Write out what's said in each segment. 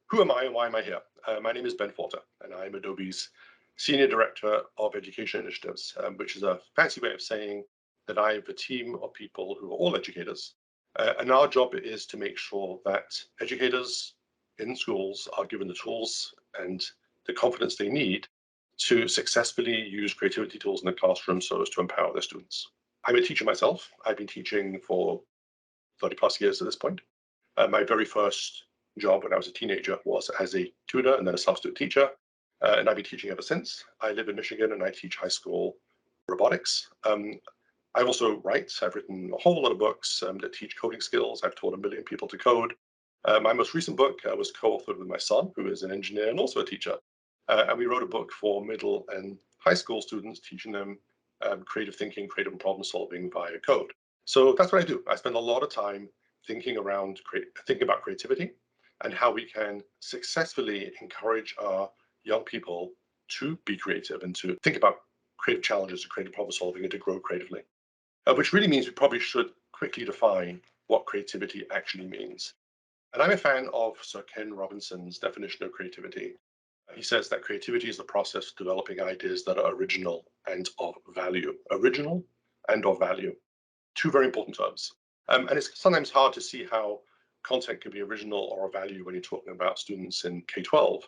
Who am I and why am I here? My name is Ben Porter, and I'm Adobe's Senior Director of Education Initiatives, which is a fancy way of saying that I have a team of people who are all educators. And our job is to make sure that educators in schools are given the tools and the confidence they need to successfully use creativity tools in the classroom so as to empower their students. I'm a teacher myself. I've been teaching for 30 plus years at this point. My very first job when I was a teenager was as a tutor and then a substitute teacher, and I've been teaching ever since. I live in Michigan and I teach high school robotics. I also write. I've written a whole lot of books that teach coding skills. I've taught 1 million people to code. My most recent book was co-authored with my son, who is an engineer and also a teacher. And we wrote a book for middle and high school students, teaching them creative thinking, creative problem solving via code. So that's what I do. I spend a lot of time thinking about creativity and how we can successfully encourage our young people to be creative and to think about creative challenges and creative problem solving and to grow creatively. Which really means we probably should quickly define what creativity actually means. And I'm a fan of Sir Ken Robinson's definition of creativity. He says that creativity is the process of developing ideas that are original and of value. Original and of value. Two very important terms. And it's sometimes hard to see how content can be original or of value when you're talking about students in K-12,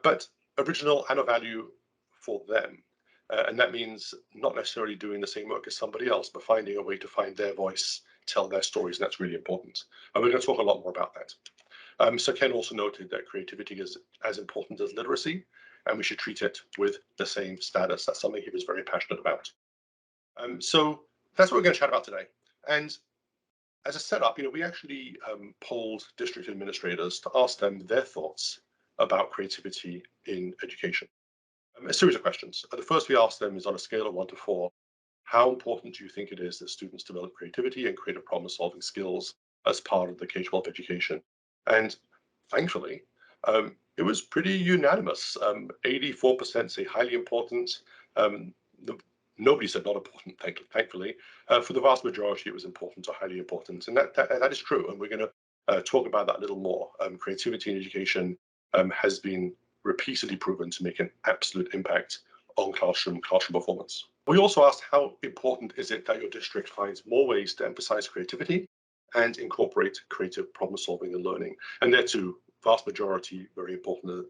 but original and of value for them. And that means not necessarily doing the same work as somebody else, but finding a way to find their voice, tell their stories, and that's really important. And we're going to talk a lot more about that. So Ken also noted that creativity is as important as literacy, and we should treat it with the same status. That's something he was very passionate about. So that's what we're going to chat about today. And as a setup, we actually polled district administrators to ask them their thoughts about creativity in education. A series of questions. The first we asked them is on a scale of 1 to 4, how important do you think it is that students develop creativity and creative problem solving skills as part of the K-12 education? And thankfully, it was pretty unanimous. 84% say highly important. Um, the, Nobody said not important, thankfully. For the vast majority, it was important or highly important. And that is true. And we're going to talk about that a little more. Creativity in education has been repeatedly proven to make an absolute impact on classroom performance. We also asked how important is it that your district finds more ways to emphasize creativity and incorporate creative problem solving and learning. And there too, vast majority very important,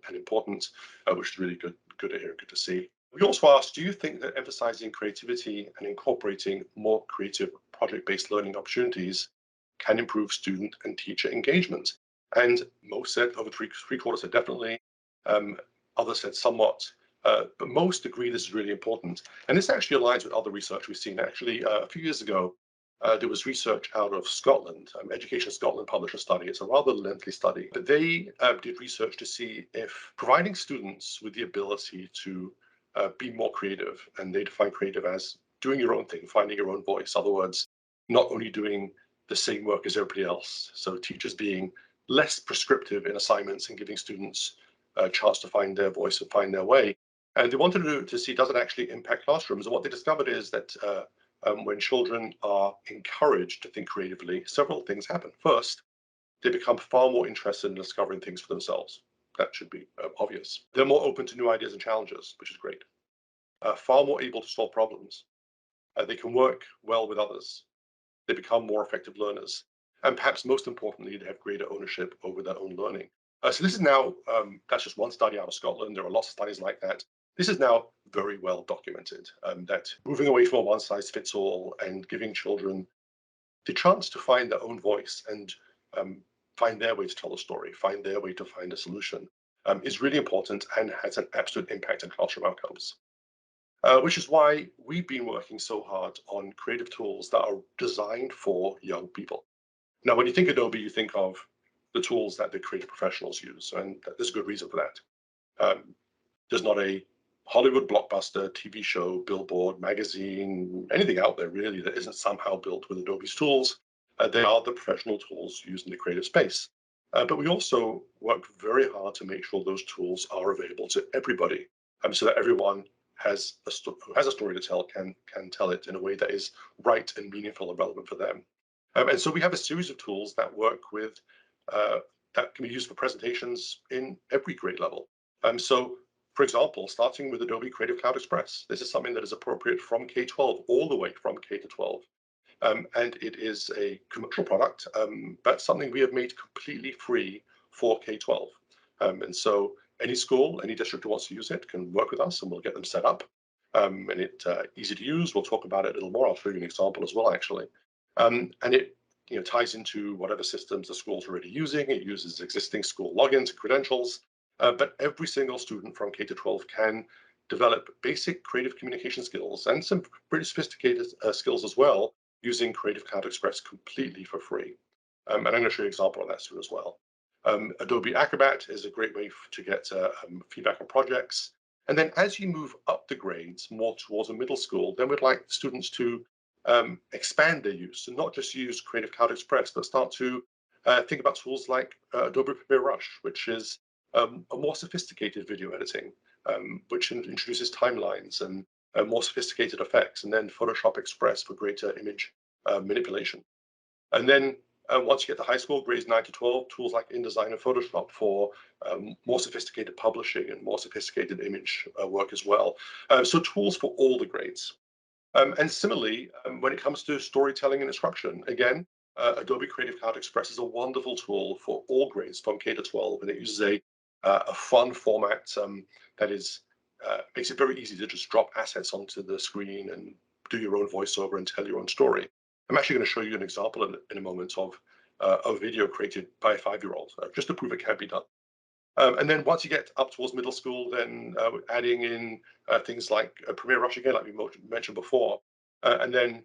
which is really good to hear and good to see. We also asked, do you think that emphasizing creativity and incorporating more creative project-based learning opportunities can improve student and teacher engagement? And most said, over three quarters said definitely, others said somewhat, but most agree this is really important. And this actually aligns with other research we've seen. Actually, a few years ago, there was research out of Scotland. Education Scotland published a study. It's a rather lengthy study, but they did research to see if providing students with the ability to be more creative, and they define creative as doing your own thing, finding your own voice. In other words, not only doing the same work as everybody else. So teachers being less prescriptive in assignments and giving students a chance to find their voice and find their way. And they wanted to see, does it actually impact classrooms? And what they discovered is that when children are encouraged to think creatively, several things happen. First, they become far more interested in discovering things for themselves. That should be obvious. They're more open to new ideas and challenges, which is great. Far more able to solve problems. They can work well with others. They become more effective learners. And perhaps most importantly, they have greater ownership over their own learning. So this is now, that's just one study out of Scotland. There are lots of studies like that. This is now very well documented, that moving away from a one size fits all and giving children the chance to find their own voice and find their way to tell a story, find their way to find a solution is really important and has an absolute impact on classroom outcomes. Which is why we've been working so hard on creative tools that are designed for young people. Now, when you think Adobe, you think of the tools that the creative professionals use, and there's a good reason for that. There's not a Hollywood blockbuster, TV show, billboard, magazine, anything out there really that isn't somehow built with Adobe's tools. They are the professional tools used in the creative space. But we also work very hard to make sure those tools are available to everybody, so that everyone who has a story to tell can tell it in a way that is right and meaningful and relevant for them. And so we have a series of tools that work with that can be used for presentations in every grade level. So, for example, starting with Adobe Creative Cloud Express, this is something that is appropriate from K-12 all the way from K-12. And it is a commercial product, but something we have made completely free for K-12. And so any school, any district who wants to use it can work with us and we'll get them set up. And it's easy to use. We'll talk about it a little more. I'll show you an example as well, actually. And it ties into whatever systems the school's already using. It uses existing school logins and credentials. But every single student from K-12 can develop basic creative communication skills and some pretty sophisticated skills as well, using Creative Cloud Express completely for free. And I'm going to show you an example of that soon as well. Adobe Acrobat is a great way to get feedback on projects. And then as you move up the grades more towards a middle school, then we'd like students to expand their use and not just use Creative Cloud Express, but start to think about tools like Adobe Premiere Rush, which is a more sophisticated video editing, which introduces timelines and more sophisticated effects, and then Photoshop Express for greater image manipulation. And then once you get to high school, grades 9 to 12, tools like InDesign and Photoshop for more sophisticated publishing and more sophisticated image work as well. So tools for all the grades. And similarly, when it comes to storytelling and instruction, again, Adobe Creative Cloud Express is a wonderful tool for all grades from K to 12, and it uses a fun format that makes it very easy to just drop assets onto the screen and do your own voiceover and tell your own story. I'm actually going to show you an example in a moment of a video created by a 5-year-old, just to prove it can be done. And then once you get up towards middle school, then adding in things like Premiere Rush again, like we mentioned before, and then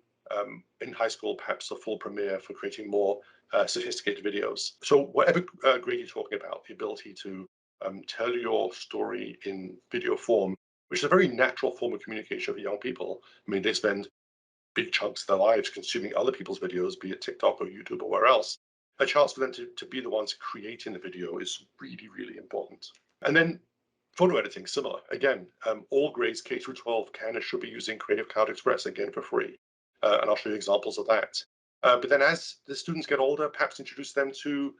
in high school, perhaps a full Premiere for creating more sophisticated videos. So whatever grade you're talking about, the ability to tell your story in video form, which is a very natural form of communication for young people. I mean, they spend big chunks of their lives consuming other people's videos, be it TikTok or YouTube or where else. A chance for them to be the ones creating the video is really, really important. And then photo editing, similar. Again, all grades K through 12 can and should be using Creative Cloud Express, again, for free. And I'll show you examples of that. But then as the students get older, perhaps introduce them to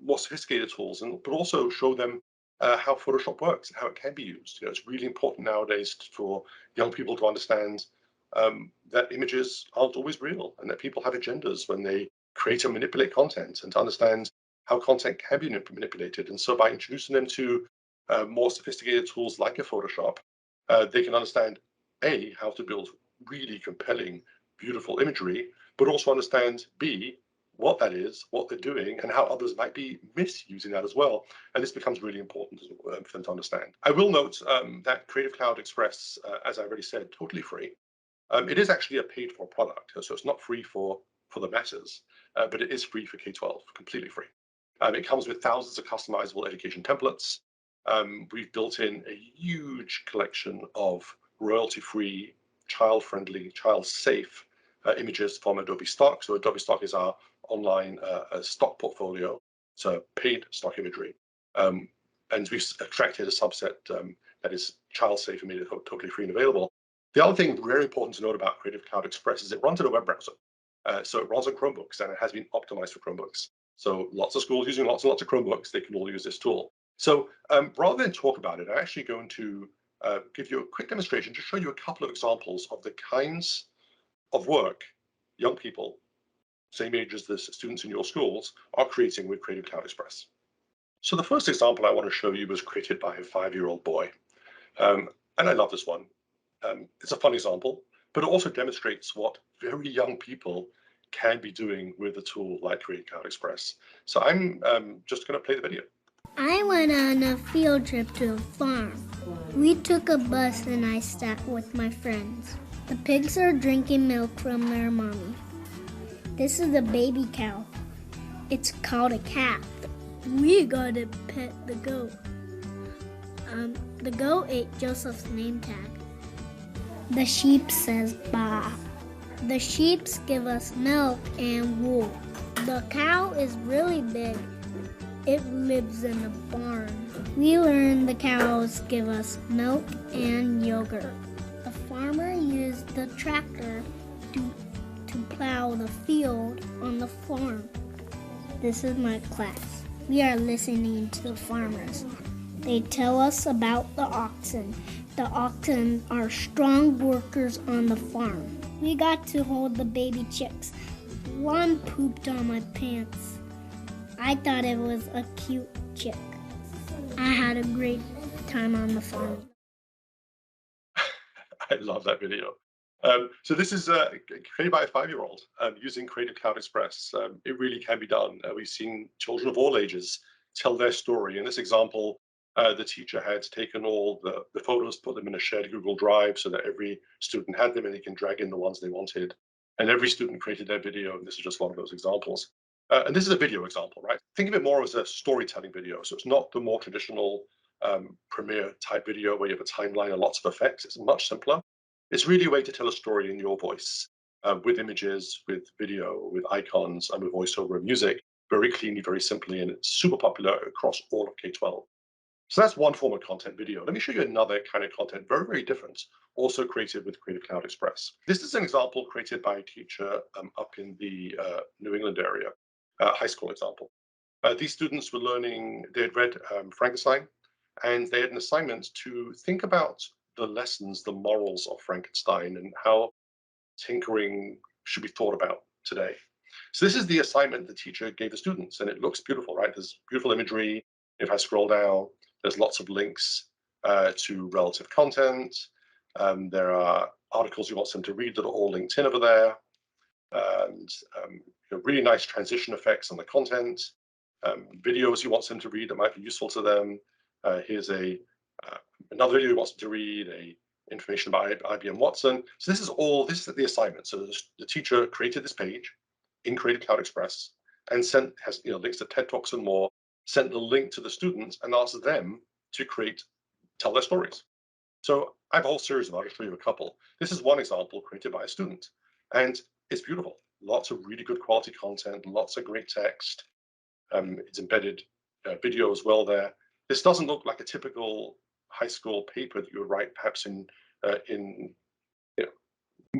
more sophisticated tools, but also show them how Photoshop works and how it can be used. It's really important nowadays for young people to understand that images aren't always real and that people have agendas when they create and manipulate content, and to understand how content can be manipulated. And so by introducing them to more sophisticated tools like a Photoshop, they can understand, A, how to build really compelling, beautiful imagery, but also understand, B, what that is, what they're doing, and how others might be misusing that as well. And this becomes really important for them to understand. I will note that Creative Cloud Express, as I already said, totally free. It is actually a paid-for product, so it's not free for the masses, but it is free for K-12, completely free. It comes with thousands of customizable education templates. We've built in a huge collection of royalty-free, child-friendly, child-safe images from Adobe Stock. So Adobe Stock is our online stock portfolio. It's a paid stock imagery. And we've extracted a subset that is child-safe and made it totally free and available. The other thing very important to note about Creative Cloud Express is it runs in a web browser. So it runs on Chromebooks, and it has been optimized for Chromebooks. So lots of schools using lots and lots of Chromebooks, they can all use this tool. So rather than talk about it, I'm actually going to give you a quick demonstration to show you a couple of examples of the kinds of work young people, same age as the students in your schools, are creating with Creative Cloud Express. So the first example I want to show you was created by a 5-year-old boy. And I love this one. It's a fun example, but it also demonstrates what very young people can be doing with a tool like Creative Cloud Express. So I'm just going to play the video. I went on a field trip to a farm. We took a bus and I sat with my friends. The pigs are drinking milk from their mommy. This is a baby cow. It's called a calf. We got to pet the goat. The goat ate Joseph's name tag. The sheep says baa. The sheep give us milk and wool. The cow is really big. It lives in a barn. We learned the cows give us milk and yogurt. The farmer used the tractor to plow the field on the farm. This is my class. We are listening to the farmers. They tell us about the oxen. The oxen are strong workers on the farm. We got to hold the baby chicks. One pooped on my pants. I thought it was a cute chick. I had a great time on the farm. I love that video. So this is created by a 5-year-old using Creative Cloud Express. It really can be done. We've seen children of all ages tell their story. In this example, the teacher had taken all the photos, put them in a shared Google Drive so that every student had them and they can drag in the ones they wanted. And every student created their video. And this is just one of those examples. And this is a video example, right? Think of it more as a storytelling video. So it's not the more traditional Premiere type video where you have a timeline and lots of effects. It's much simpler. It's really a way to tell a story in your voice with images, with video, with icons, and with voiceover and music, very cleanly, very simply, and it's super popular across all of K-12. So that's one form of content, video. Let me show you another kind of content, very, very different, also created with Creative Cloud Express. This is an example created by a teacher up in the New England area, high school example. These students were learning, they had read Frankenstein, and they had an assignment to think about the lessons, the morals of Frankenstein, and how tinkering should be thought about today. So this is the assignment the teacher gave the students, and it looks beautiful, right? There's beautiful imagery. If I scroll down, there's lots of links to relative content. There are articles you want them to read that are all linked in over there, and really nice transition effects on the content. Videos you want them to read that might be useful to them. Here's another video you want them to read, information about IBM Watson. So this is the assignment. So the teacher created this page in Creative Cloud Express and has links to TED Talks and more, sent the link to the students and asked them to tell their stories. So I have a whole series of them. I'll just show you a couple. This is one example created by a student, and it's beautiful. Lots of really good quality content, lots of great text. It's embedded video as well there. This doesn't look like a typical high school paper that you would write perhaps in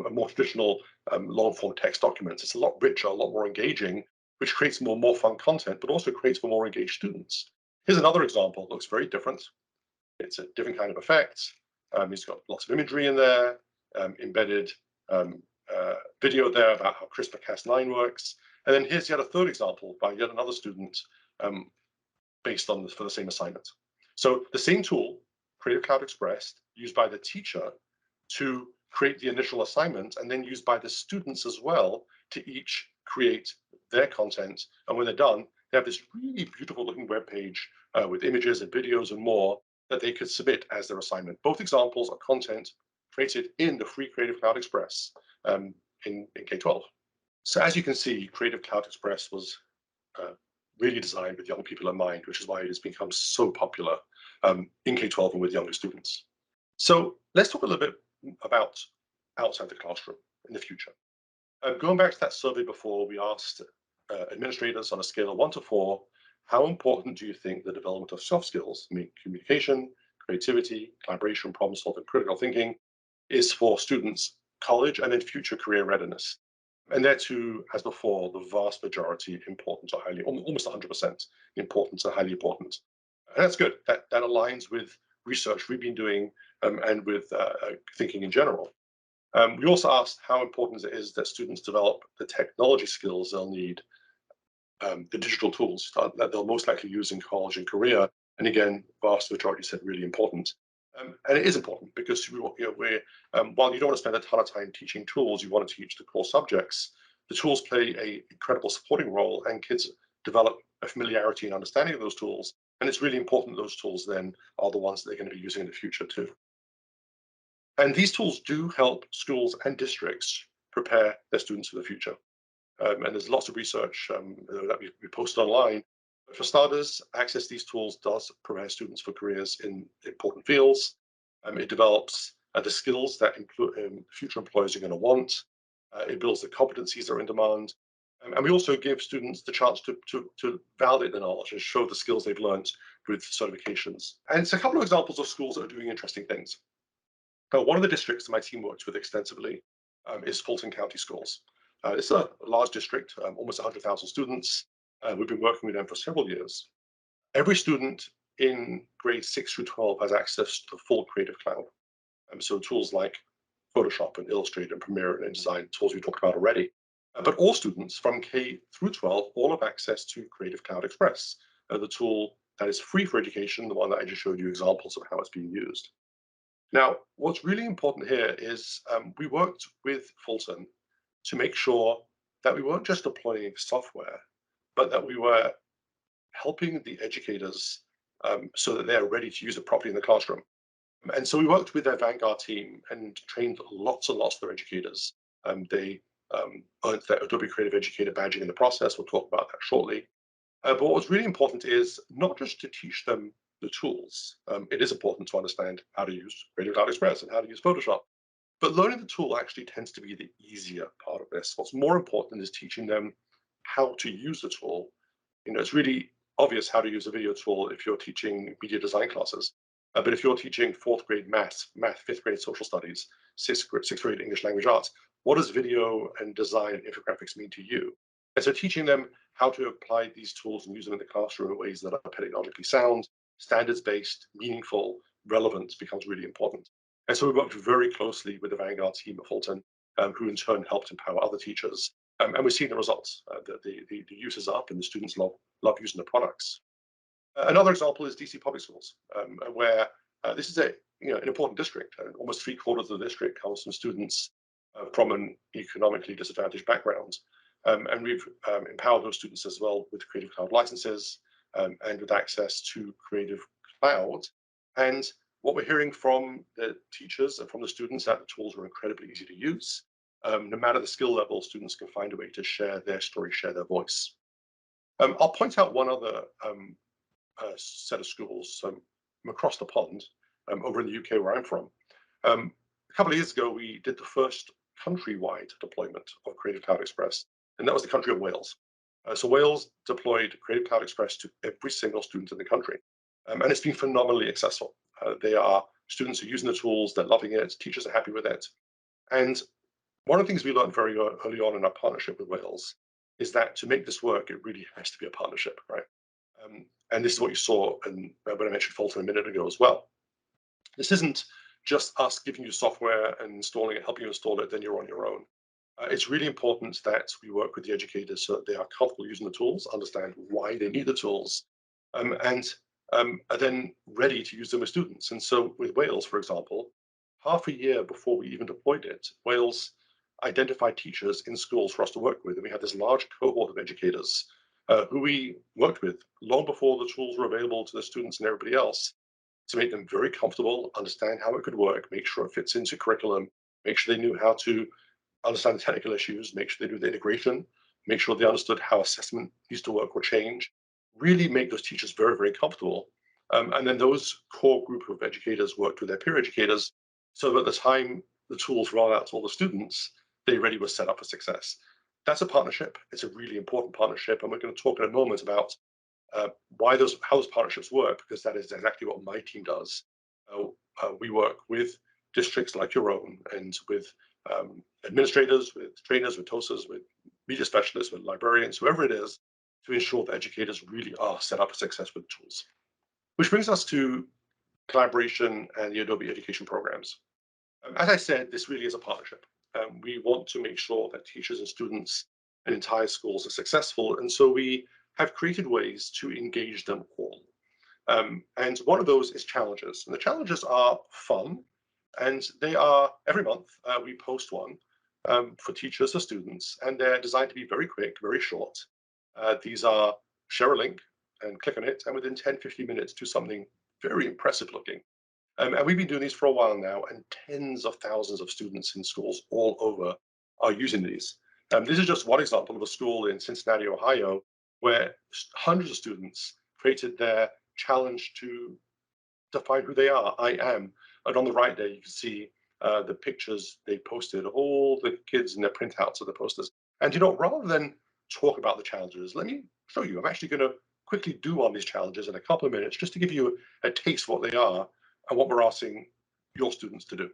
a more traditional long form text documents. It's a lot richer, a lot more engaging, which creates more fun content, but also creates for more engaged students. Here's another example. It looks very different. It's a different kind of effect. It's got lots of imagery in there, embedded video there about how CRISPR-Cas9 works. And then here's yet a third example by yet another student based on for the same assignment. So the same tool, Creative Cloud Express, used by the teacher to create the initial assignment and then used by the students as well to each create their content. And when they're done, they have this really beautiful looking web page with images and videos and more that they could submit as their assignment. Both examples are content created in the free Creative Cloud Express in K-12. So as you can see, Creative Cloud Express was really designed with young people in mind, which is why it has become so popular in K-12 and with younger students. So let's talk a little bit about outside the classroom in the future. Going back to that survey before, we asked administrators on a scale of 1 to 4, how important do you think the development of soft skills, communication, creativity, collaboration, problem solving, critical thinking, is for students' college and in future career readiness? And there too, as before, the vast majority important or highly, almost 100% important or highly important. And that's good. That aligns with research we've been doing and with thinking in general. We also asked how important it is that students develop the technology skills they'll need, the digital tools that they'll most likely use in college and career. And again, vast majority said really important. And it is important because while you don't want to spend a ton of time teaching tools, you want to teach the core subjects. The tools play an incredible supporting role, and kids develop a familiarity and understanding of those tools. And it's really important those tools then are the ones that they're going to be using in the future too. And these tools do help schools and districts prepare their students for the future. And there's lots of research that we posted online. For starters, access to these tools does prepare students for careers in important fields. It develops the skills that future employers are going to want. It builds the competencies that are in demand. And we also give students the chance to validate the knowledge and show the skills they've learned with certifications. And it's a couple of examples of schools that are doing interesting things. One of the districts that my team works with extensively is Fulton County Schools. It's a large district, almost 100,000 students. We've been working with them for several years. Every student in grades 6 through 12 has access to the full Creative Cloud. So tools like Photoshop and Illustrator and Premiere and InDesign, tools we talked about already. But all students from K through 12 all have access to Creative Cloud Express, the tool that is free for education, the one that I just showed you examples of how it's being used. Now, what's really important here is we worked with Fulton to make sure that we weren't just deploying software, but that we were helping the educators so that they're ready to use it properly in the classroom. And so we worked with their Vanguard team and trained lots and lots of their educators. They earned their Adobe Creative Educator badging in the process. We'll talk about that shortly. But what was really important is not just to teach them the tools. It is important to understand how to use Creative Cloud Express and how to use Photoshop. But learning the tool actually tends to be the easier part of this. What's more important is teaching them how to use the tool. It's really obvious how to use a video tool if you're teaching media design classes. But if you're teaching fourth grade math, fifth grade social studies, sixth grade English language arts, what does video and design and infographics mean to you? And so teaching them how to apply these tools and use them in the classroom in ways that are pedagogically sound, standards-based, meaningful, relevant becomes really important. And so we worked very closely with the Vanguard team at Fulton, who in turn helped empower other teachers. And we've seen the results. The use is up and the students love using the products. Another example is DC Public Schools, where this is an important district. Almost 3/4 of the district comes from students from an economically disadvantaged background. And we've empowered those students as well with Creative Cloud licenses and with access to Creative Cloud. And what we're hearing from the teachers and from the students that the tools are incredibly easy to use. No matter the skill level, students can find a way to share their story, share their voice. I'll point out one other set of schools from across the pond over in the UK where I'm from. A couple of years ago, we did the first countrywide deployment of Creative Cloud Express, and that was the country of Wales. So Wales deployed Creative Cloud Express to every single student in the country, and it's been phenomenally successful. Students are using the tools, they're loving it, teachers are happy with it. And one of the things we learned very early on in our partnership with Wales is that to make this work, it really has to be a partnership, right? And this is what you saw when I mentioned Fulton a minute ago as well. This isn't just us giving you software and installing it, helping you install it, then you're on your own. It's really important that we work with the educators so that they are comfortable using the tools, understand why they need the tools, and are then ready to use them with students. And so with Wales, for example, half a year before we even deployed it, Wales identified teachers in schools for us to work with. And we had this large cohort of educators who we worked with long before the tools were available to the students and everybody else to make them very comfortable, understand how it could work, make sure it fits into curriculum, make sure they knew how to understand the technical issues, make sure they knew the integration, make sure they understood how assessment needs to work or change, really make those teachers very, very comfortable. And then those core group of educators worked with their peer educators so that at the time the tools roll out to all the students, they really were set up for success. That's a partnership. It's a really important partnership. And we're going to talk in a moment about how those partnerships work, because that is exactly what my team does. We work with districts like your own and with administrators, with trainers, with TOSAs, with media specialists, with librarians, whoever it is, to ensure that educators really are set up for success with tools. Which brings us to collaboration and the Adobe education programs. As I said, this really is a partnership. We want to make sure that teachers and students and entire schools are successful. And so we have created ways to engage them all. And one of those is challenges. And the challenges are fun. And they are every month, we post one for teachers or students. And they're designed to be very quick, very short. These are share a link and click on it. And within 10, 15 minutes, do something very impressive looking. And we've been doing these for a while now, and tens of thousands of students in schools all over are using these. This is just one example of a school in Cincinnati, Ohio, where hundreds of students created their challenge to define who they are. I am. And on the right there, you can see the pictures they posted of all the kids and their printouts of the posters. And rather than talk about the challenges, let me show you. I'm actually going to quickly do on these challenges in a couple of minutes, just to give you a taste of what they are and what we're asking your students to do.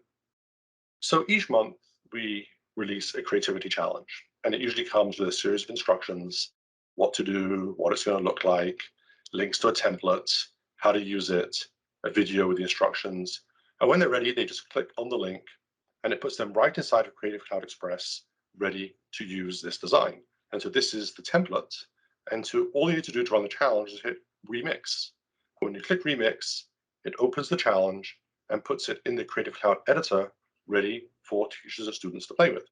So each month we release a creativity challenge, and it usually comes with a series of instructions, what to do, what it's going to look like, links to a template, how to use it, a video with the instructions. And when they're ready, they just click on the link and it puts them right inside of Creative Cloud Express, ready to use this design. And so this is the template. And so all you need to do to run the challenge is hit remix. When you click remix, it opens the challenge and puts it in the Creative Cloud editor, ready for teachers and students to play with.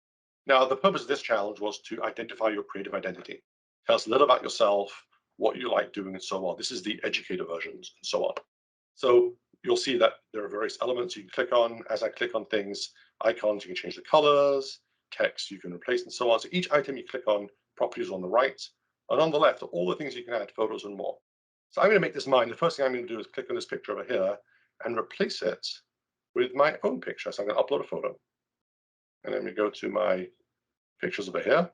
Now, the purpose of this challenge was to identify your creative identity. Tell us a little about yourself, what you like doing, and so on. This is the educator versions, and so on. So you'll see that there are various elements you can click on. As I click on things, icons, you can change the colors, text you can replace, and so on. So each item you click on, properties on the right, and on the left are all the things you can add, photos and more. So I'm going to make this mine. The first thing I'm going to do is click on this picture over here and replace it with my own picture. So I'm going to upload a photo. And then we go to my pictures over here,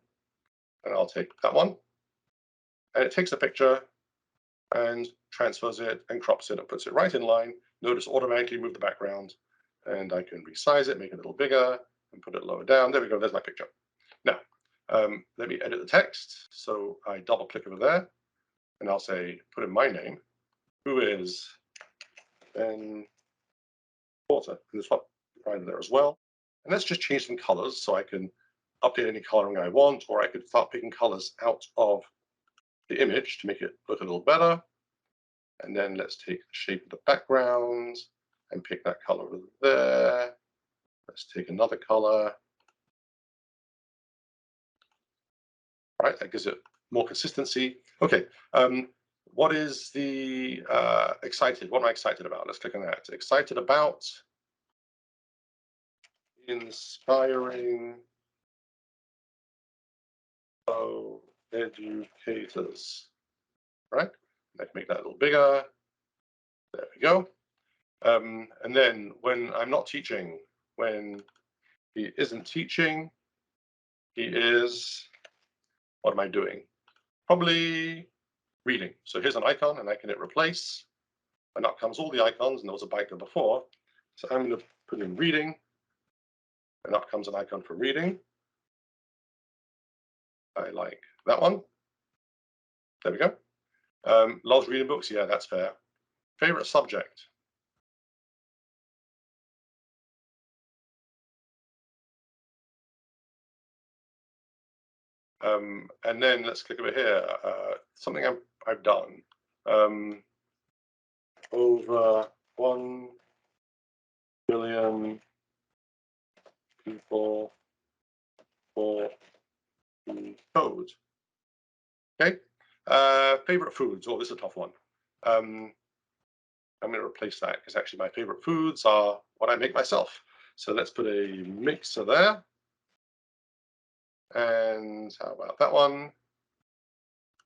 and I'll take that one. And it takes a picture and transfers it and crops it and puts it right in line. Notice automatically move the background, and I can resize it, make it a little bigger, and put it lower down. There we go, there's my picture. Now, let me edit the text. So I double click over there, and I'll say, put in my name, who is Ben Porter. And this one right there as well. And let's just change some colors so I can update any coloring I want, or I could start picking colors out of the image to make it look a little better. And then let's take the shape of the background and pick that color over there. Let's take another color. All right, that gives it more consistency. Okay, what is the excited? What am I excited about? Let's click on that. Excited about inspiring educators. Right? I can make that a little bigger. There we go. And then when I'm not teaching, when he isn't teaching, he is, what am I doing? Probably reading. So here's an icon and I can hit replace. And up comes all the icons, and there was a byte there before. So I'm going to put in reading, and up comes an icon for reading. I like that one. There we go. Loves reading books. Yeah, that's fair. Favorite subject. And then let's click over here. Something I've done. Over 1 billion people for the code. Okay. Favorite foods. Oh, this is a tough one. I'm going to replace that because actually my favorite foods are what I make myself. So let's put a mixer there. And how about that one?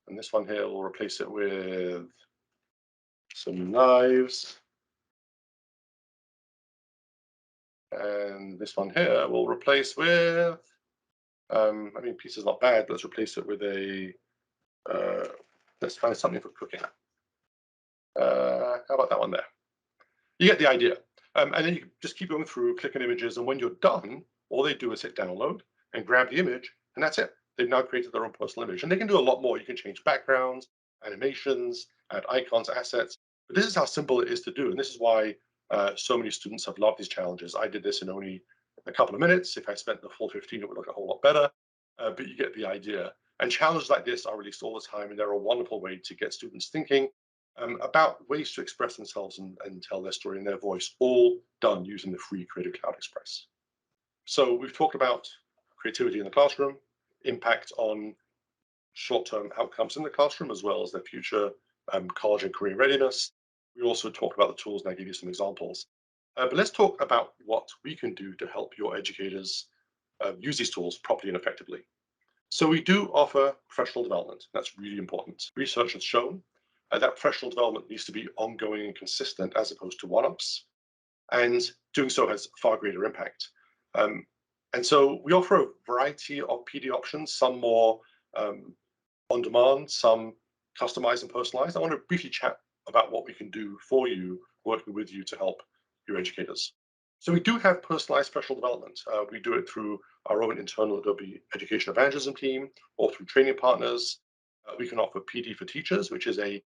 And this one here, we'll replace it with some knives. And this one here we'll replace with, I mean, pizza's not bad, but let's replace it with a, let's find something for cooking. How about that one there? You get the idea. And then you just keep going through, click on images, and when you're done, all they do is hit download and grab the image, and that's it. They've now created their own personal image. And they can do a lot more. You can change backgrounds, animations, add icons, assets. But this is how simple it is to do. And this is why so many students have loved these challenges. I did this in only a couple of minutes. If I spent the full 15, it would look a whole lot better. But you get the idea. And challenges like this are released all the time, and they're a wonderful way to get students thinking about ways to express themselves and tell their story in their voice, all done using the free Creative Cloud Express. So we've talked about creativity in the classroom, impact on short-term outcomes in the classroom, as well as their future college and career readiness. We also talked about the tools, and I gave you some examples. But let's talk about what we can do to help your educators use these tools properly and effectively. So we do offer professional development. That's really important. Research has shown that professional development needs to be ongoing and consistent as opposed to one-ups. And doing so has far greater impact. And so we offer a variety of PD options, some more on demand, some customized and personalized. I want to briefly chat about what we can do for you, working with you to help your educators. So we do have personalized professional development. We do it through our own internal Adobe Education Evangelism team or through training partners. We can offer PD for Teachers, which is a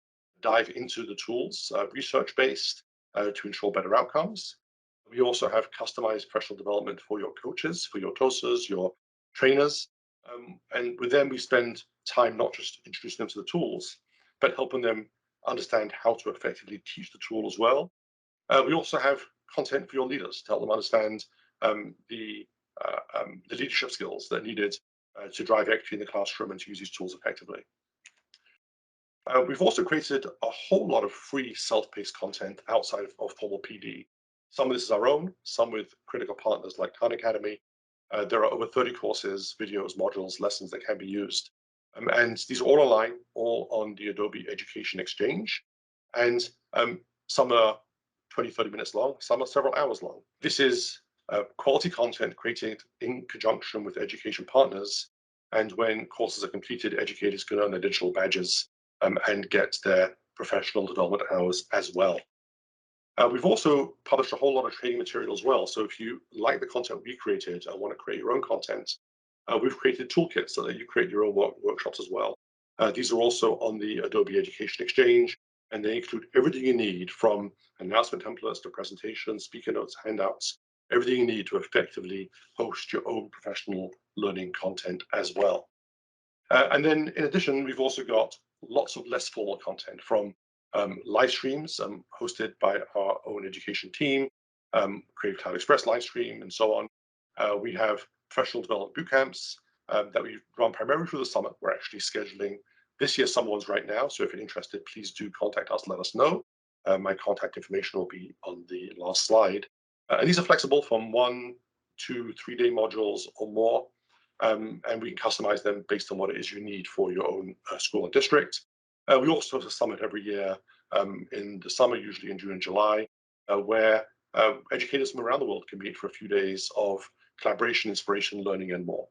dive into the tools, research-based, to ensure better outcomes. We also have customized professional development for your coaches, for your TOSAs, your trainers. And with them, we spend time not just introducing them to the tools, but helping them understand how to effectively teach the tool as well. We also have content for your leaders to help them understand the leadership skills that are needed to drive equity in the classroom and to use these tools effectively. We've also created a whole lot of free self-paced content outside of formal PD. Some of this is our own, some with critical partners like Khan Academy. There are over 30 courses, videos, modules, lessons that can be used. And these are all online, all on the Adobe Education Exchange. And some are 20, 30 minutes long, some are several hours long. This is quality content created in conjunction with education partners. And when courses are completed, educators can earn their digital badges and get their professional development hours as well. We've also published a whole lot of training material as well. So if you like the content we created and want to create your own content, we've created toolkits so that you create your own workshops as well. These are also on the Adobe Education Exchange, and they include everything you need from announcement templates to presentations, speaker notes, handouts, everything you need to effectively host your own professional learning content as well. And then in addition, we've also got lots of less formal content from live streams hosted by our own education team, Creative Cloud Express live stream, and so on. We have professional development boot camps that we run primarily through the summer. We're actually scheduling this year's summer ones right now. So if you're interested, please do contact us, let us know. My contact information will be on the last slide. And these are flexible from 1 to 3 day modules or more. And we can customize them based on what it is you need for your own school and district. We also have a summit every year in the summer, usually in June and July, where educators from around the world can meet for a few days of collaboration, inspiration, learning, and more.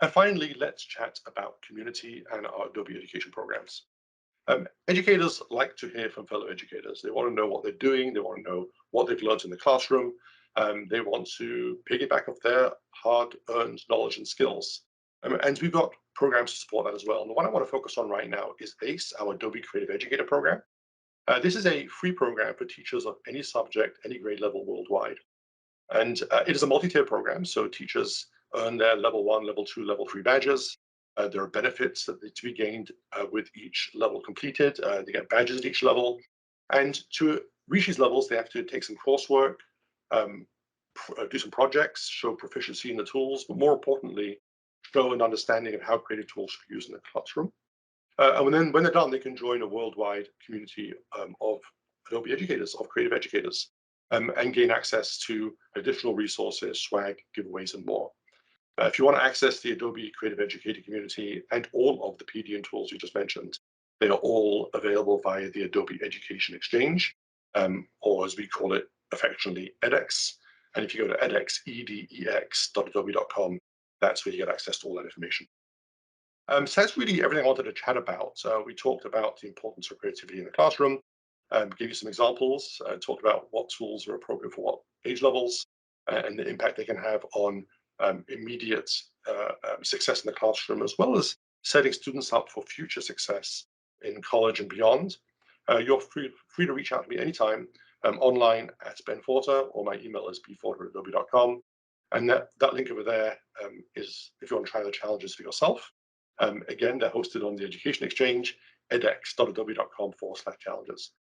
And finally, let's chat about community and our Adobe education programs. Educators like to hear from fellow educators. They want to know what they're doing. They want to know what they've learned in the classroom. They want to piggyback off their hard-earned knowledge and skills. And we've got programs to support that as well. And the one I want to focus on right now is ACE, our Adobe Creative Educator program. This is a free program for teachers of any subject, any grade level worldwide. And it is a multi-tier program, so teachers earn their level 1, level 2, level 3 badges. There are benefits that need to be gained with each level completed. They get badges at each level. And to reach these levels, they have to take some coursework, do some projects, show proficiency in the tools, but more importantly, show an understanding of how creative tools should be used in the classroom. And then when they're done, they can join a worldwide community of Adobe educators, of creative educators, and gain access to additional resources, swag, giveaways, and more. If you want to access the Adobe Creative Educator community and all of the PD and tools you just mentioned, they are all available via the Adobe Education Exchange, or as we call it affectionately, edX. And if you go to edX, edex.adobe.com, that's where you get access to all that information. So that's really everything I wanted to chat about. We talked about the importance of creativity in the classroom, gave you some examples, talked about what tools are appropriate for what age levels, and the impact they can have on immediate success in the classroom, as well as setting students up for future success in college and beyond. You're free to reach out to me anytime online at Ben Forter, or my email is bforter@adobe.com. And that link over there is if you want to try the challenges for yourself. Again, they're hosted on the Education Exchange, edX.adobe.com/challenges.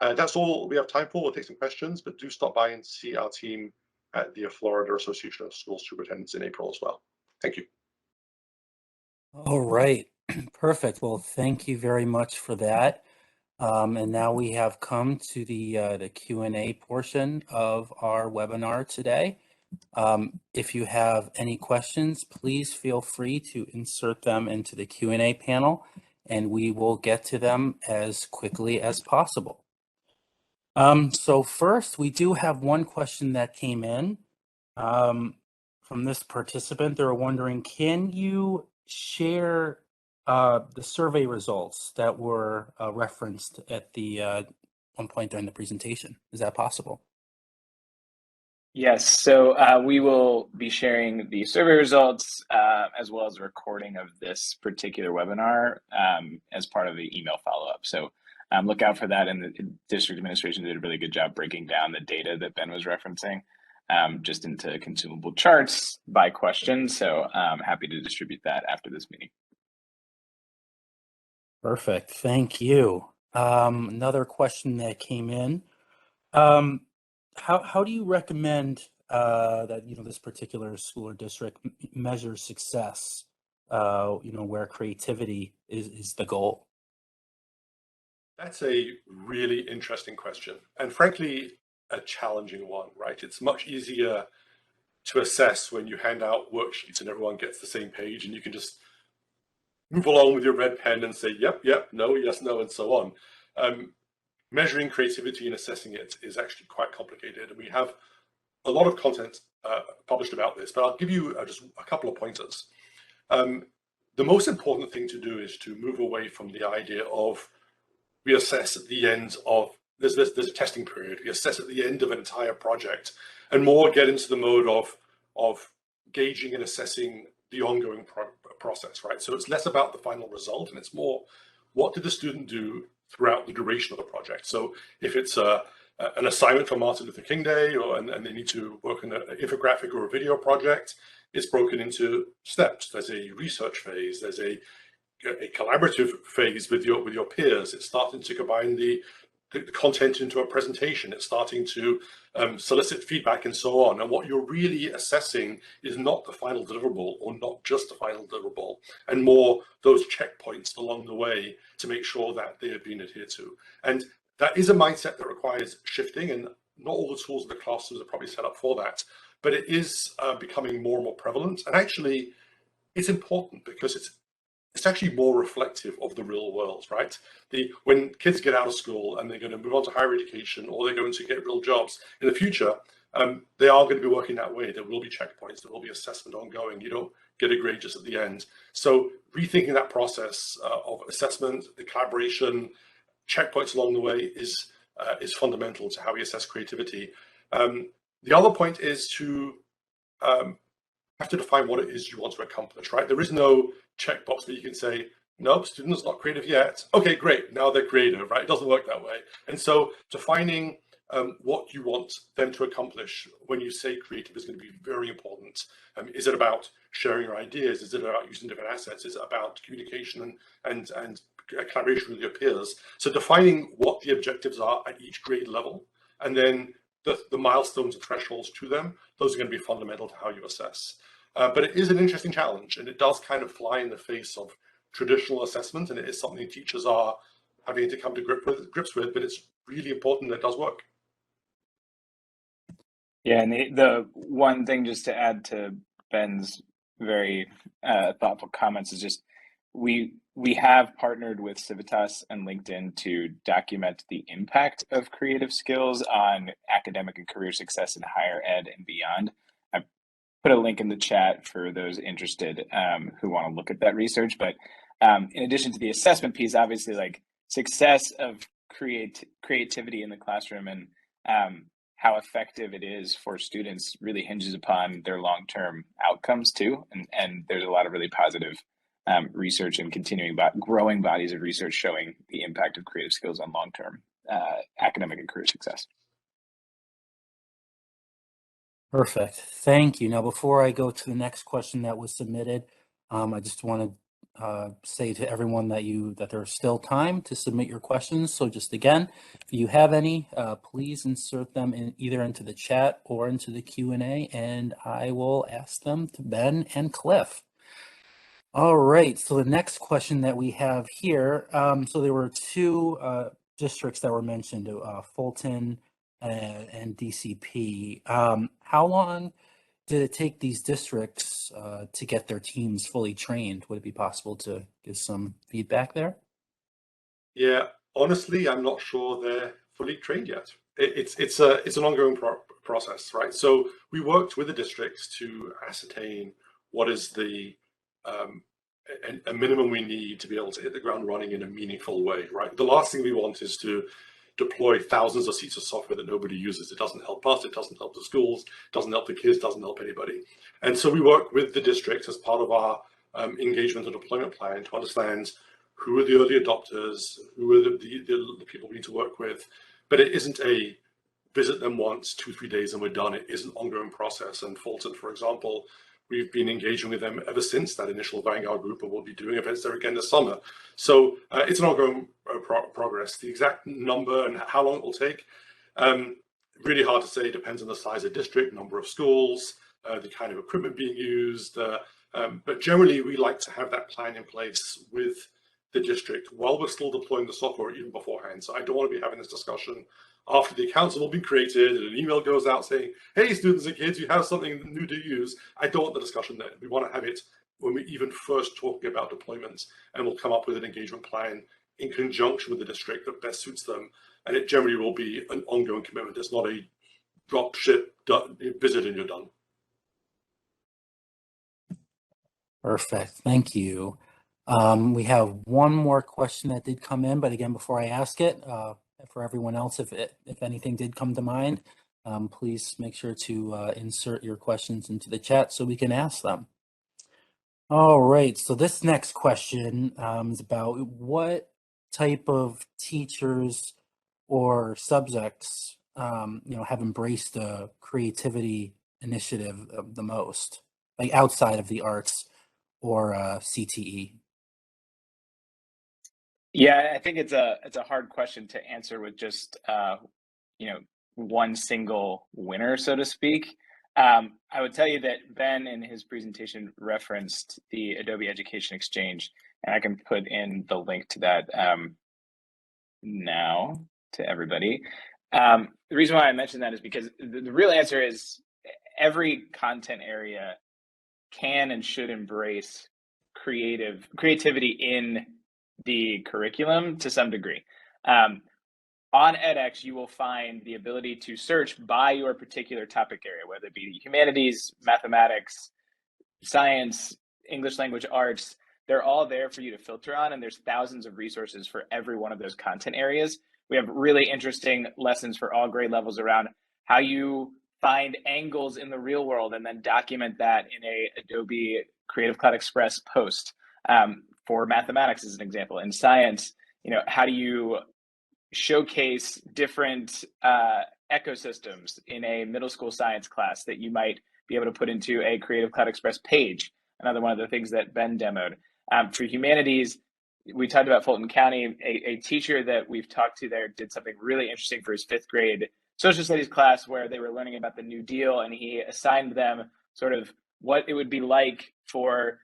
That's all we have time for. We'll take some questions, but do stop by and see our team at the Florida Association of School Superintendents in April as well. Thank you. All right, perfect. Well, thank you very much for that. And now we have come to the Q&A portion of our webinar today. If you have any questions, please feel free to insert them into the Q&A panel, and we will get to them as quickly as possible. So first, we do have one question that came in from this participant. They're wondering, can you share the survey results that were referenced at the one point during the presentation? Is that possible? Yes, so we will be sharing the survey results as well as a recording of this particular webinar as part of the email follow-up. So look out for that. And the district administration did a really good job breaking down the data that Ben was referencing just into consumable charts by question. So happy to distribute that after this meeting. Perfect. Thank you. Another question that came in. How do you recommend that this particular school or district measures success? Where creativity is the goal. That's a really interesting question, and frankly, a challenging one, right? It's much easier to assess when you hand out worksheets and everyone gets the same page, and you can just move along with your red pen and say, yep, no, yes, no, and so on. Measuring creativity and assessing it is actually quite complicated, and we have a lot of content published about this, but I'll give you just a couple of pointers. The most important thing to do is to move away from the idea of we assess at the end of, there's a testing period, we assess at the end of an entire project, and more get into the mode of gauging and assessing the ongoing process, right? So it's less about the final result, and it's more, what did the student do throughout the duration of the project? So if it's an assignment for Martin Luther King Day, and they need to work on an infographic or a video project, it's broken into steps. There's a research phase, there's a collaborative phase with your peers. It's starting to combine the content into a presentation. It's starting to solicit feedback and so on. And what you're really assessing is not the final deliverable, or not just the final deliverable, and more those checkpoints along the way to make sure that they have been adhered to. And that is a mindset that requires shifting, and not all the tools in the classrooms are probably set up for that, but it is becoming more and more prevalent. And actually, it's important because it's actually more reflective of the real world, right? When kids get out of school and they're going to move on to higher education, or they're going to get real jobs in the future, they are going to be working that way. There will be checkpoints, there will be assessment ongoing. You don't get a grade just at the end. So rethinking that process of assessment, the collaboration, checkpoints along the way is fundamental to how we assess creativity. The other point is to have to define what it is you want to accomplish, right? There is no checkbox that you can say, nope, student's not creative yet. Okay, great, now they're creative, right? It doesn't work that way. And so defining what you want them to accomplish when you say creative is going to be very important. Is it about sharing your ideas? Is it about using different assets? Is it about communication and collaboration with your peers? So defining what the objectives are at each grade level, and then the milestones and thresholds to them, those are going to be fundamental to how you assess. But it is an interesting challenge, and it does kind of fly in the face of traditional assessment, and it is something teachers are having to come to grips with, but it's really important that it does work. Yeah, and the one thing just to add to Ben's very thoughtful comments is just we have partnered with Civitas and LinkedIn to document the impact of creative skills on academic and career success in higher ed and beyond. I put a link in the chat for those interested who want to look at that research. But in addition to the assessment piece, obviously, like success of creativity in the classroom and how effective it is for students really hinges upon their long-term outcomes too. And there's a lot of really positive research and growing bodies of research showing the impact of creative skills on long-term academic and career success. Perfect. Thank you. Now, before I go to the next question that was submitted, I just want to say to everyone that there's still time to submit your questions. So just again, if you have any, please insert them either into the chat or into the Q&A, and I will ask them to Ben and Cliff. All right, so the next question that we have here, so there were two districts that were mentioned, Fulton and DCP. How long did it take these districts to get their teams fully trained? Would it be possible to give some feedback there? Yeah, honestly, I'm not sure they're fully trained yet. It's an ongoing process, right? So we worked with the districts to ascertain what is a minimum we need to be able to hit the ground running in a meaningful way, right? The last thing we want is to deploy thousands of seats of software that nobody uses. It doesn't help us, it doesn't help the schools, it doesn't help the kids, it doesn't help anybody. And so we work with the districts as part of our engagement and deployment plan to understand who are the early adopters, who are the people we need to work with, but it isn't a visit them once, 2-3 days, and we're done. It is an ongoing process. And Fulton, for example, we've been engaging with them ever since that initial Vanguard group, and we'll be doing events there again this summer. So it's an ongoing progress. The exact number and how long it will take, really hard to say. Depends on the size of district, number of schools, the kind of equipment being used. But generally, we like to have that plan in place with the district while we're still deploying the software, even beforehand. So I don't want to be having this discussion after the accounts have all been created and an email goes out saying, hey, students and kids, you have something new to use. I don't want the discussion there. We want to have it when we even first talking about deployments, and we'll come up with an engagement plan in conjunction with the district that best suits them. And it generally will be an ongoing commitment. It's not a drop ship visit and you're done. Perfect. Thank you. We have one more question that did come in, but again, before I ask it, for everyone else, if anything did come to mind, please make sure to insert your questions into the chat so we can ask them. All right, so this next question is about what type of teachers or subjects have embraced the creativity initiative the most, like outside of the arts or CTE? Yeah, I think it's a hard question to answer with just one single winner, so to speak. I would tell you that Ben in his presentation referenced the Adobe Education Exchange, and I can put in the link to that now to everybody. The reason why I mentioned that is because the real answer is every content area can and should embrace creativity in the curriculum to some degree. On edX, you will find the ability to search by your particular topic area, whether it be humanities, mathematics, science, English language arts. They're all there for you to filter on, and there's thousands of resources for every one of those content areas. We have really interesting lessons for all grade levels around how you find angles in the real world and then document that in a Adobe Creative Cloud Express post. For mathematics, as an example. In science, how do you showcase different ecosystems in a middle school science class that you might be able to put into a Creative Cloud Express page? Another one of the things that Ben demoed. For humanities, we talked about Fulton County. A teacher that we've talked to there did something really interesting for his 5th grade social studies class where they were learning about the New Deal, and he assigned them sort of what it would be like for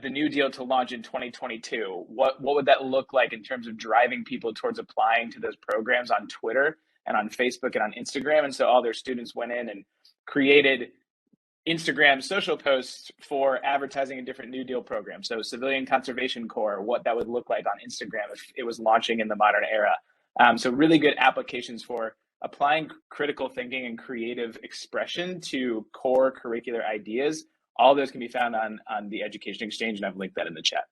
the New Deal to launch in 2022. What would that look like in terms of driving people towards applying to those programs on Twitter and on Facebook and on Instagram? And so all their students went in and created Instagram social posts for advertising a different New Deal program. So Civilian Conservation Corps, what that would look like on Instagram if it was launching in the modern era. So really good applications for applying critical thinking and creative expression to core curricular ideas. All those can be found on the Education Exchange, and I've linked that in the chat.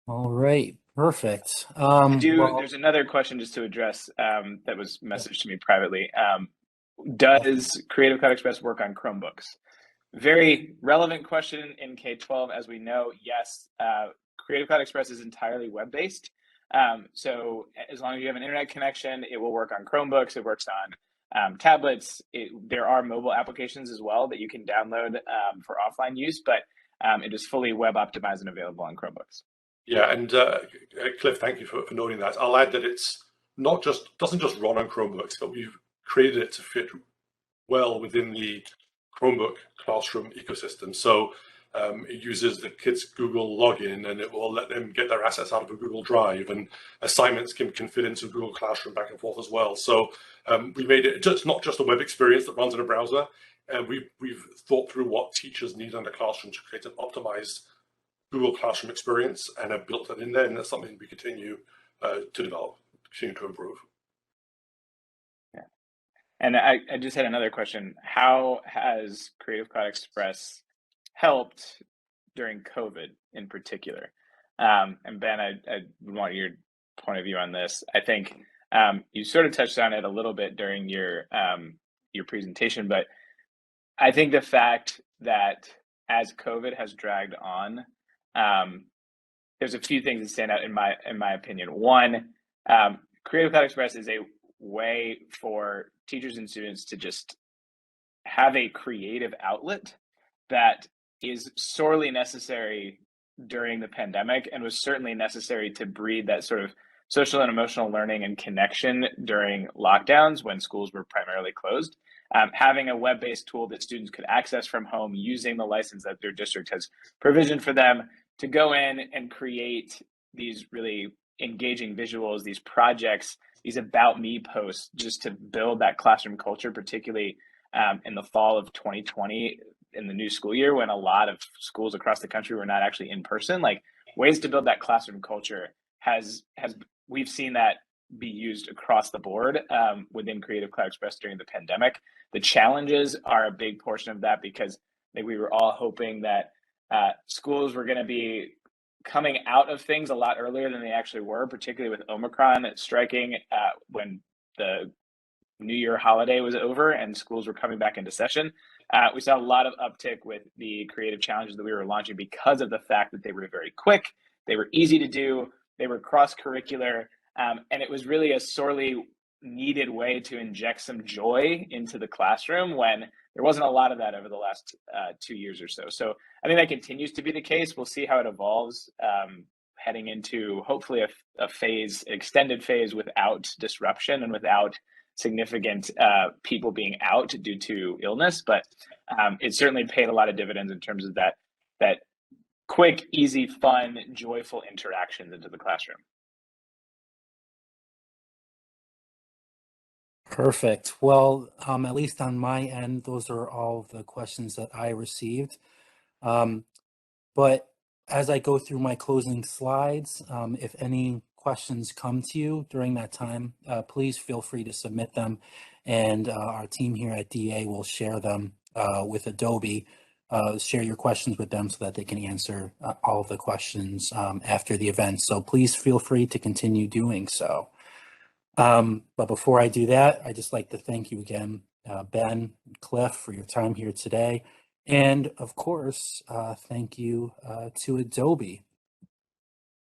All right, perfect. There's another question just to address that was messaged to me privately. Does Creative Cloud Express work on Chromebooks? Very relevant question in K-12, as we know. Yes, Creative Cloud Express is entirely web-based. So as long as you have an internet connection, it will work on Chromebooks. It works on tablets. There are mobile applications as well that you can download for offline use, but it is fully web optimized and available on Chromebooks. Yeah, and Cliff, thank you for noting that. I'll add that it's doesn't just run on Chromebooks, but we've created it to fit well within the Chromebook classroom ecosystem. So it uses the kids' Google login, and it will let them get their assets out of a Google Drive, and assignments can fit into Google Classroom back and forth as well. So we made it not just a web experience that runs in a browser. We've thought through what teachers need in the classroom to create an optimized Google Classroom experience, and have built that in there, and that's something we continue to develop, continue to improve. Yeah. And I just had another question. How has Creative Cloud Express helped during COVID in particular? And Ben, I want your point of view on this. I think you sort of touched on it a little bit during your presentation, but I think the fact that as COVID has dragged on, there's a few things that stand out in my opinion. One, Creative Cloud Express is a way for teachers and students to just have a creative outlet that is sorely necessary during the pandemic, and was certainly necessary to breed that sort of social and emotional learning and connection during lockdowns when schools were primarily closed. Having a web-based tool that students could access from home using the license that their district has provisioned for them to go in and create these really engaging visuals, these projects, these about me posts, just to build that classroom culture, particularly in the fall of 2020 in the new school year, when a lot of schools across the country were not actually in person. Like, ways to build that classroom culture has we've seen that be used across the board within Creative Cloud Express during the pandemic. The challenges are a big portion of that, because I think we were all hoping that schools were going to be coming out of things a lot earlier than they actually were, particularly with Omicron striking when the New Year holiday was over and schools were coming back into session. We saw a lot of uptick with the creative challenges that we were launching because of the fact that they were very quick, they were easy to do, they were cross-curricular, and it was really a sorely needed way to inject some joy into the classroom when there wasn't a lot of that over the last 2 years or so. So I think that continues to be the case. We'll see how it evolves heading into hopefully a extended phase without disruption and without significant people being out due to illness. But it certainly paid a lot of dividends in terms of that quick, easy, fun, joyful interactions into the classroom. Perfect. Well, at least on my end, those are all the questions that I received. But as I go through my closing slides, if any questions come to you during that time, please feel free to submit them, and our team here at DA will share them with Adobe. Share your questions with them so that they can answer all of the questions after the event. So please feel free to continue doing so. But before I do that, I'd just like to thank you again, Ben and Cliff, for your time here today. And of course, thank you to Adobe.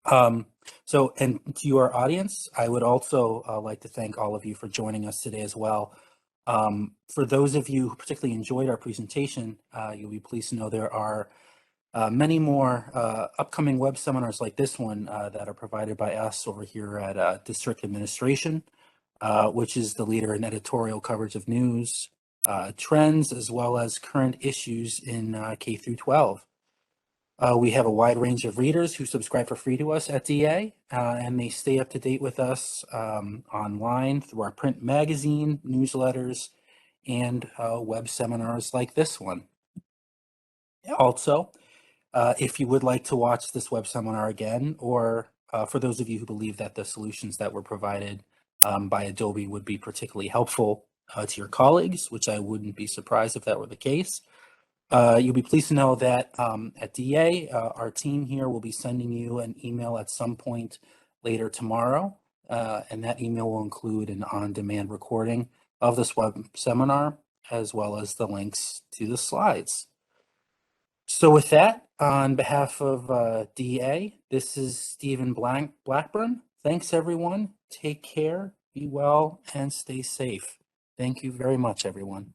And to your audience, I would also like to thank all of you for joining us today as well. For those of you who particularly enjoyed our presentation, you'll be pleased to know there are many more upcoming web seminars like this one that are provided by us over here at District Administration, which is the leader in editorial coverage of news, trends, as well as current issues in K through 12. We have a wide range of readers who subscribe for free to us at DA, and they stay up to date with us online through our print magazine, newsletters, and web seminars like this one. Also, if you would like to watch this web seminar again, or for those of you who believe that the solutions that were provided by Adobe would be particularly helpful to your colleagues, which I wouldn't be surprised if that were the case, you'll be pleased to know that at DA, our team here will be sending you an email at some point later tomorrow, and that email will include an on-demand recording of this web seminar, as well as the links to the slides. So with that, on behalf of DA, this is Stephen Blackburn. Thanks, everyone. Take care, be well, and stay safe. Thank you very much, everyone.